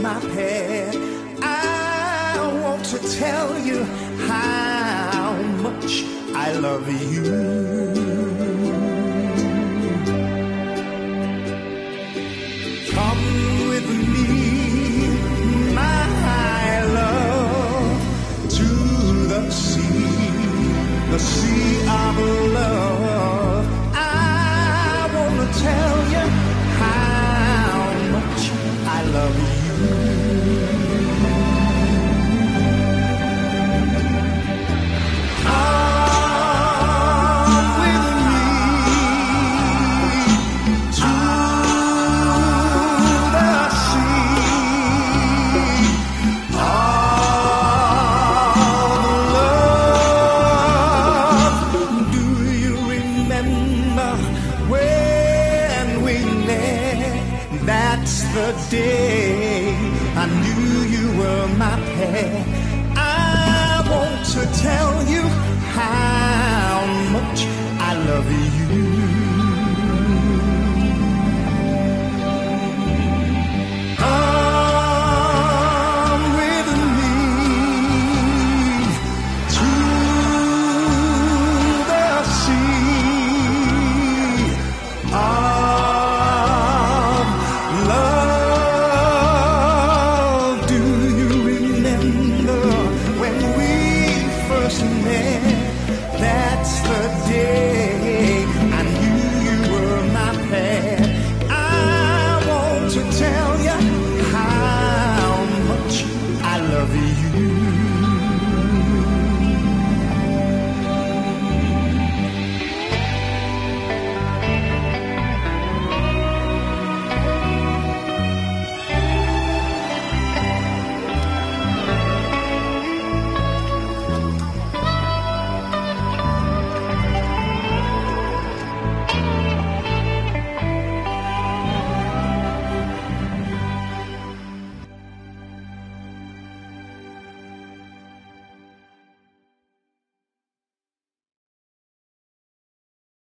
my pet. I want to tell you how much I love you. Come with me, my love, to the sea of love. I want to tell you how much I love you. That's the day I knew you were my pet. I want to tell you how much I love you.